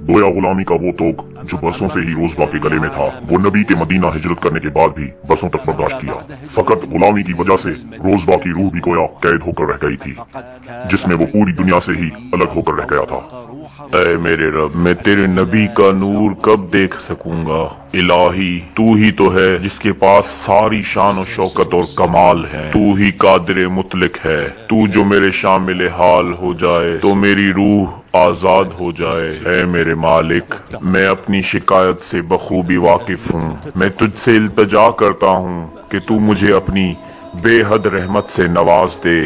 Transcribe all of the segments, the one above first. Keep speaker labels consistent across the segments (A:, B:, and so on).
A: गोया गुलामी का वो तोग जो बरसों से ही रोजबा के गले में था, वो नबी के मदीना हिजरत करने के बाद भी बरसों तक बर्दाश्त किया। फकत गुलामी की वजह से रोजबा की रूह भी गोया कैद होकर रह गई थी, जिसमें वो पूरी दुनिया से ही अलग होकर रह गया था।
B: ऐ मेरे रब, मैं तेरे नबी का नूर कब देख सकूंगा? इलाही, तू ही तो है जिसके पास सारी शान और शौकत और कमाल है। तू ही कादिर मुतलक है। तू जो मेरे शामिल हाल हो जाए तो मेरी रूह आजाद हो जाए। ऐ मेरे मालिक, मैं अपनी शिकायत से बखूबी वाकिफ हूँ। मैं तुझसे इल्तिजा करता हूँ कि तू मुझे अपनी बेहद रहमत से नवाज दे।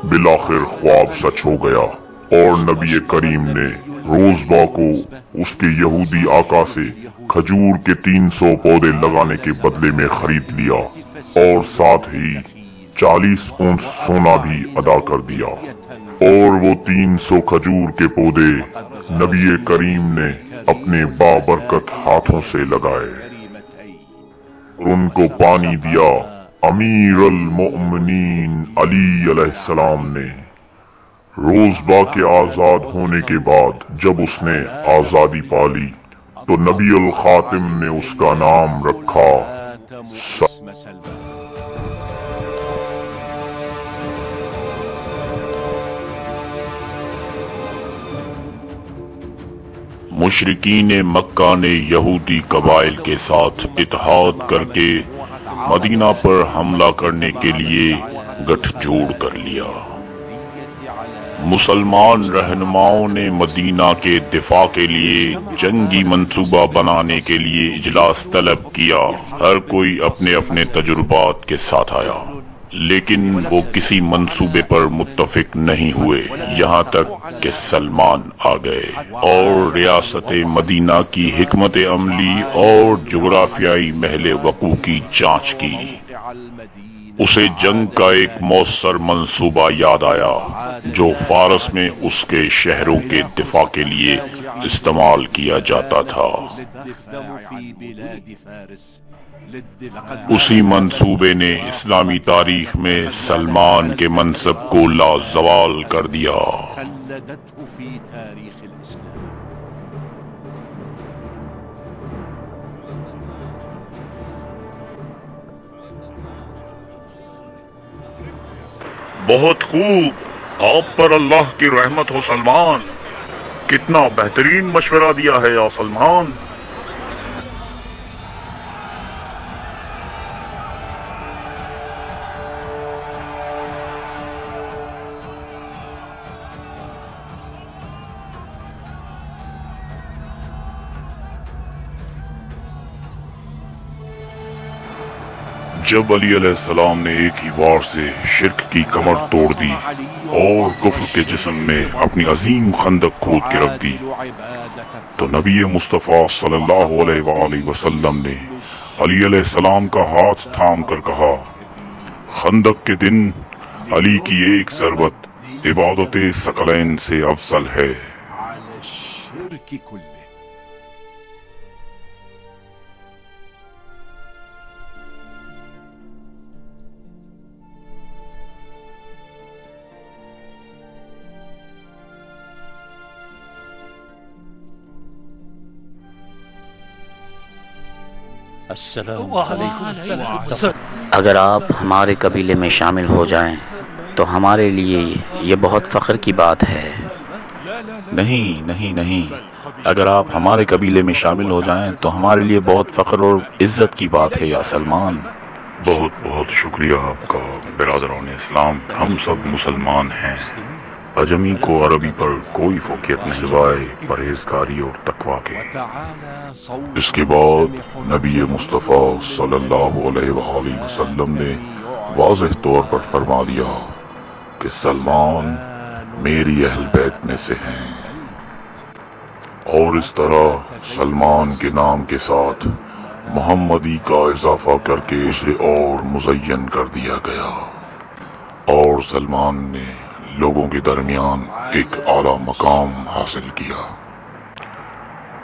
A: बिलाखिर ख्वाब सच हो गया और नबी करीम ने रोजबा को उसके यहूदी आका से खजूर के 300 पौधे लगाने के बदले में खरीद लिया और साथ ही 40 ऊंट सोना भी अदा कर दिया। और वो 300 खजूर के पौधे नबी करीम ने अपने बाबरकत हाथों से लगाए और उनको पानी दिया अमीर अल मोमिनीन अली अलैहिस्सलाम ने। रोजबा के आजाद होने के बाद जब उसने आजादी पाली तो नबी अल खातिम ने उसका नाम रखा
B: मुशरिकीन मक्का ने यहूदी कबाइल के साथ इत्तेहाद करके मदीना पर हमला करने के लिए गठजोड़ कर लिया। मुसलमान रहनुमाओं ने मदीना के दिफा के लिए जंगी मंसूबा बनाने के लिए इजलास तलब किया। हर कोई अपने अपने तजुर्बात के साथ आया, लेकिन वो किसी मंसूबे पर मुत्तफिक नहीं हुए, यहाँ तक कि सलमान आ गए और रियासत मदीना की हिकमत अमली और जुग्राफियाई महल वकू की जांच की। उसे जंग का एक मौसर मंसूबा याद आया जो फारस में उसके शहरों के दिफा के लिए इस्तेमाल किया जाता था। उसी मंसूबे ने इस्लामी तारीख में सलमान के मनसब को लाजवाल कर दिया। बहुत खूब, आप पर अल्लाह की रहमत हो सलमान। कितना बेहतरीन मशवरा दिया है या सलमान। जब अली अलैहिस्सलाम ने एक ही वार से शिर्क की कमर तोड़ दी और कुफ्र के जिस्म में अपनी अजीम खंदक खोद के रख दी, तो नबी मुस्तफ़ा सल्लल्लाहु अलैहि वसल्लम ने अली अलैहिस्सलाम का हाथ थाम कर कहा, खंदक के दिन अली की एक ज़रबत इबादत सकलैन से अफजल है।
C: अगर आप हमारे कबीले में शामिल हो जाएं तो हमारे लिए ये बहुत फ़ख्र की बात है।
B: नहीं नहीं नहीं, अगर आप हमारे कबीले में शामिल हो जाएं तो हमारे लिए बहुत फ़ख्र और इज़्ज़त की बात है या सलमान। बहुत बहुत शुक्रिया आपका बिरादरान इस्लाम। हम सब मुसलमान हैं। अजमी को अरबी पर कोई फोकियत नहीं सिवाय परहेजगारी और तकवा के। इसके बाद नबी मुस्तफ़ा सल्लल्लाहु अलैहि वसल्लम ने वाज़ेह तौर पर फरमा दिया कि सलमान मेरी अहल बैत में से हैं, और इस तरह सलमान के नाम के साथ मोहम्मदी का इजाफा करके उसे और मुज़य्यन कर दिया गया और सलमान ने लोगों के दरमियान एक आला मकाम हासिल किया।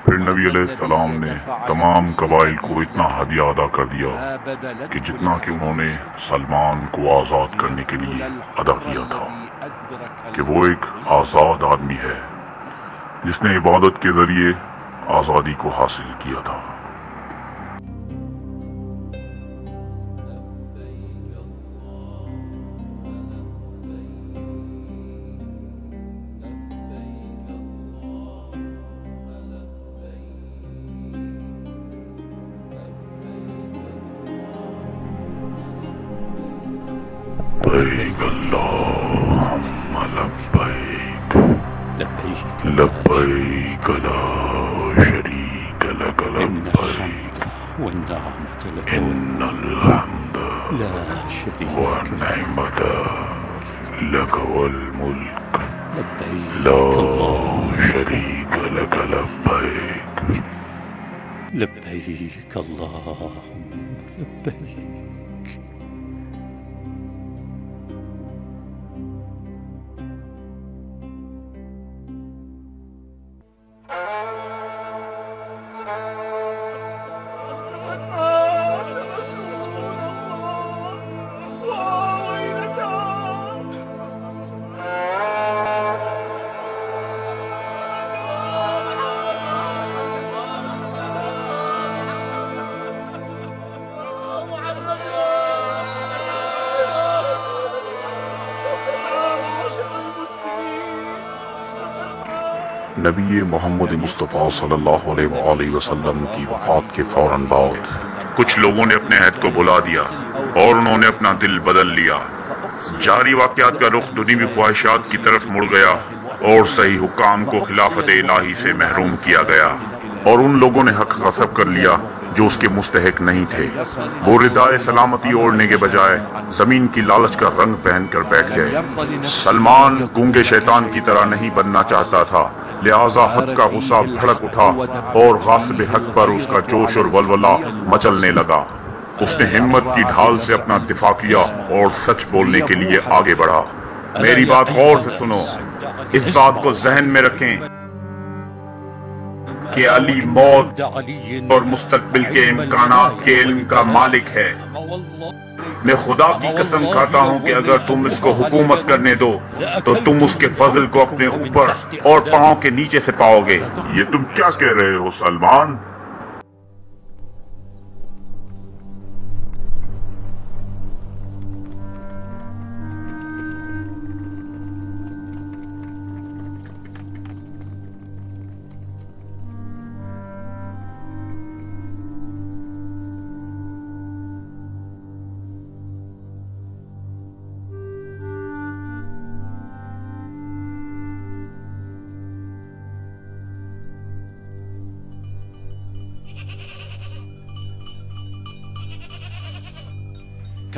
B: फिर नबी अलैहिस्सलाम ने तमाम कबाइल को इतना हदिया अदा कर दिया कि जितना कि उन्होंने सलमान को आज़ाद करने के लिए अदा किया था, कि वो एक आज़ाद आदमी है
A: जिसने इबादत के जरिए आजादी को हासिल किया था। लब्बैक अल्लाहुम्मा लब्बैक लब्बैक ला शरीक लक लब्बैक इन्नल हम्द व निअमत लक वल मुल्क ला शरीक लक लब्बैक
D: लब्बैक अल्लाहुम्मा लब्बैक।
A: नबी मोहम्मद मुस्तफ़ा सल्लल्लाहु अलैहि वसल्लम की वफात के फौरन बाद कुछ लोगों ने अपने अहद को भुला दिया और उन्होंने अपना दिल बदल लिया। जारी वाक़यात का रुख दुनियावी ख्वाहिशात की तरफ मुड़ गया और सही हुक्काम को खिलाफत इलाही से महरूम किया गया और उन लोगों ने हक गस्ब कर लिया जो उसके मुस्तहिक नहीं थे। वो रिदाए सलामती ओढ़ने के बजाय जमीन की लालच का रंग पहन कर बैठ गए। सलमान गूंगे शैतान की तरह नहीं बनना चाहता था, लिहाजा हक का गुस्सा भड़क उठा और गासिब हक पर उसका जोश और वलवला मचलने लगा। उसने हिम्मत की ढाल से अपना दिफा किया और सच बोलने के लिए आगे बढ़ा। मेरी बात गौर से सुनो, इस बात को जहन में रखें कि अली मौत और मुस्तकबिल के इम्कानात के इल्म का मालिक है। मैं खुदा की कसम खाता हूँ कि अगर तुम इसको हुकूमत करने दो तो तुम उसके फजल को अपने ऊपर और पांव के नीचे से पाओगे। ये तुम क्या कह रहे हो सलमान?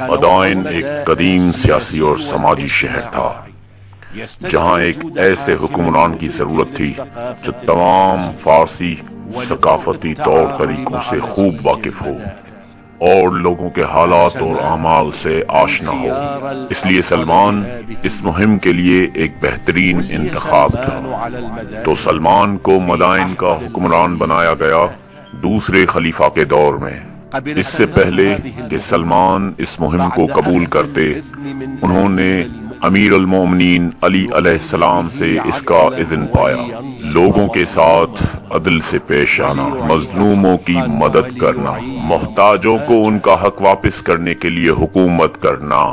A: अदाइन एक कदीम सियासी और समाजी शहर था जहां एक ऐसे हुक्मरान की जरूरत थी जो तमाम फारसी सकाफती तौर तरीकों से खूब वाकिफ हो और लोगों के हालात और अमाल से आशना हो। इसलिए सलमान इस मुहिम के लिए एक बेहतरीन इंतखाब था। तो सलमान को मदाइन का हुक्मरान बनाया गया दूसरे खलीफा के दौर में। इससे पहले कि सलमान इस मुहिम को कबूल करते, उन्होंने अमीर अल मोमिनीन अली अलैहिस्सलाम से इसका इज़्न पाया। लोगों के साथ अदल से पेश आना, मजलूमों की मदद करना, मोहताजों को उनका हक वापस करने के लिए हुकूमत करना।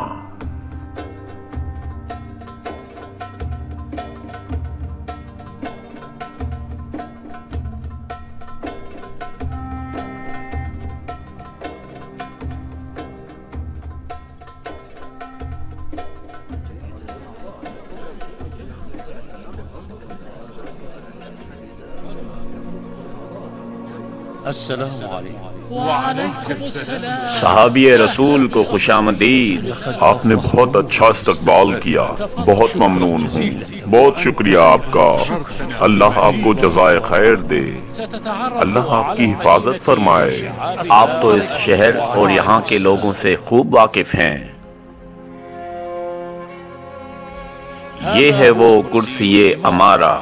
B: सहाबी रसूल को खुशामदीद। आपने बहुत अच्छा इस्तकबाल किया, बहुत ममनून हूँ। बहुत शुक्रिया आपका। अल्लाह आपको जज़ाए खैर दे, अल्लाह आपकी हिफाजत फरमाए।
C: आप तो इस शहर और यहाँ के लोगों से खूब वाकिफ हैं। ये है वो कुर्सी अमारा।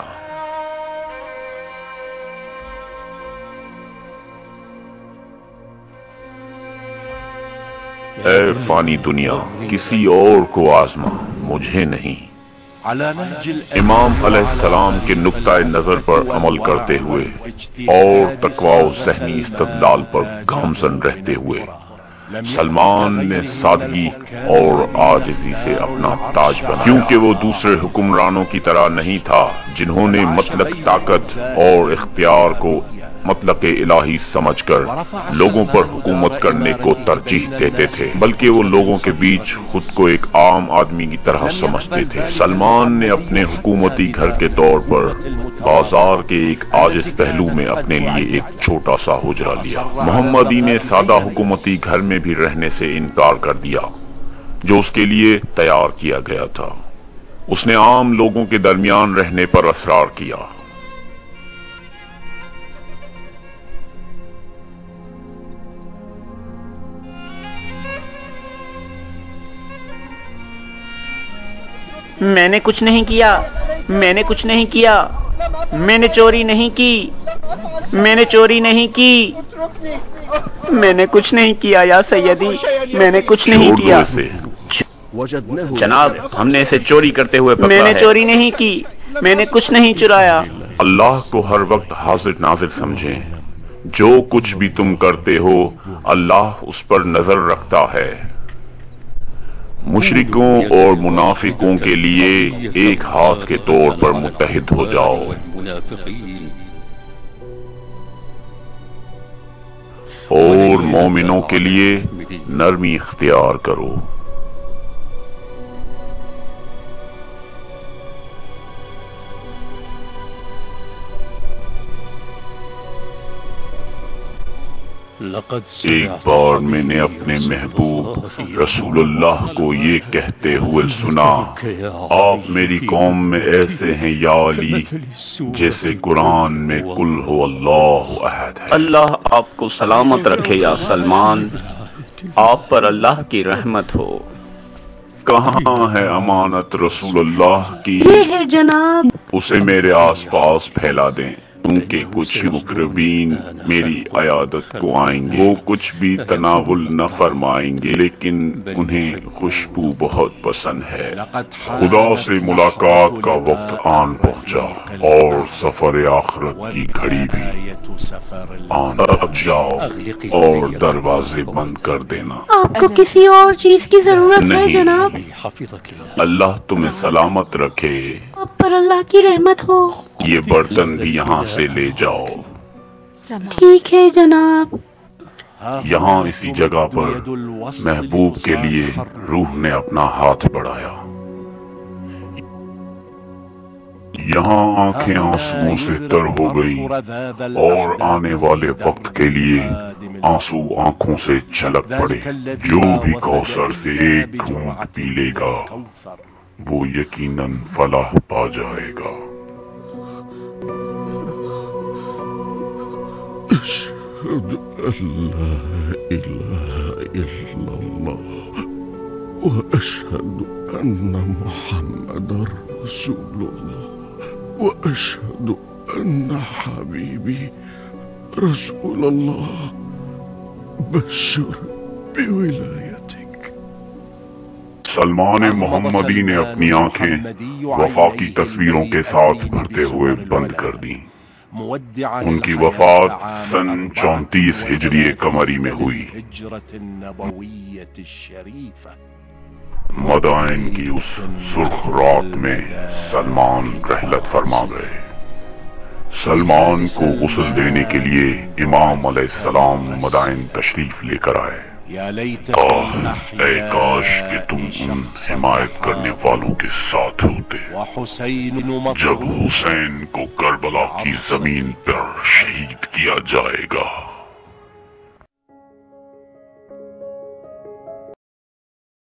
A: ऐ फानी दुनिया, किसी और को आजमा, मुझे नहीं।
B: امام علیہ السلام کے نقطۂ نظر پر عمل کرتے ہوئے اور تقوی و ذہنی استدلال پر گامزن رہتے ہوئے سلمان نے سادگی اور عاجزی سے اپنا تاج بنایا، کیونکہ وہ دوسرے حکمرانوں کی طرح نہیں تھا جنہوں نے مطلق طاقت اور اختیار کو مطلق الہی سمجھ کر لوگوں پر حکومت کرنے کو ترجیح دیتے تھے، بلکہ وہ لوگوں کے بیچ خود کو ایک عام آدمی کی طرح سمجھتے تھے۔ سلمان نے اپنے حکومتی گھر کے طور پر بازار کے ایک عاجز پہلو میں اپنے لیے ایک چھوٹا سا حجرہ لیا۔ محمدی نے سادہ حکومتی گھر میں بھی رہنے سے انکار کر دیا جو اس کے لیے تیار کیا گیا تھا۔ اس نے عام لوگوں کے درمیان رہنے پر اصرار کیا۔
E: میں نے کچھ نہیں کیا، میں نے کچھ نہیں کیا، میں نے چوری نہیں کی، میں نے چوری نہیں کی، میں نے کچھ نہیں کیا یا سیدی، میں نے کچھ نہیں کیا۔
B: جناب، ہم نے اسے چوری کرتے ہوئے پکڑا ہے۔
E: میں نے چوری نہیں کی، میں نے کچھ نہیں چرایا۔
B: اللہ کو ہر وقت حاضر ناظر سمجھیں، جو کچھ بھی تم کرتے ہو اللہ اس پر نظر رکھتا ہے۔ مشرکوں اور منافقوں کے لیے ایک ہاتھ کے طور پر متحد ہو جاؤ، اور مومنوں کے لیے نرمی اختیار کرو۔ ایک بار میں نے اپنے محبوب رسول اللہ کو یہ کہتے ہوئے سنا، آپ میری قوم میں ایسے ہیں یا علی جیسے قرآن میں قل هو اللہ احد ہے۔
C: اللہ آپ کو سلامت رکھے یا سلمان، آپ پر اللہ کی رحمت ہو۔
B: کہاں ہے امانت رسول اللہ کی؟
F: یہ ہے جناب۔
B: اسے میرے آس پاس پھیلا دیں، کیونکہ کچھ مقربین میری عیادت کو آئیں گے۔ وہ کچھ بھی تناول نہ فرمائیں گے، لیکن انہیں خوشبو بہت پسند ہے۔ خدا سے ملاقات کا وقت آن پہنچا اور سفر آخرت کی گھڑی بھی آن پہنچ جاؤ، اور دروازے بند کر دینا۔
F: آپ کو کسی اور چیز کی ضرورت ہے جناب؟
B: اللہ تمہیں سلامت رکھے۔
F: آپ پر اللہ کی رحمت ہو۔
B: یہ برتن بھی یہاں سے لے جاؤ۔
F: ٹھیک ہے جناب۔
B: یہاں اسی جگہ پر محبوب کے لیے روح نے اپنا ہاتھ بڑھایا۔ یہاں آنکھیں آنسوؤں سے تر ہو گئی، اور آنے والے وقت کے لیے آنسو آنکھوں سے چھلک پڑے۔ جو بھی کوثر سے ایک گھونٹ پی لے گا وہ یقیناً فلاح پا جائے گا۔
G: أشهد أن لا إله إلا الله وأشهد أن محمدا رسول الله وأشهد أن حبيبي رسول الله بشر بولايتك۔
B: سلمان محمدی نے اپنی آنکھیں وفاقی تصویروں کے ساتھ بھرتے ہوئے بند کر دیں۔ ان کی وفات سن 34 ہجری قمری میں ہوئی۔ مدائن کی اس سرخ رات میں سلمان رحلت فرما گئے۔ سلمان کو غسل دینے کے لیے امام علیہ السلام مدائن تشریف لے کر آئے۔ اے کاش کہ تم ان حمایت کرنے والوں کے ساتھ ہوتے جب حسین کو کربلا کی زمین پر شہید کیا جائے گا۔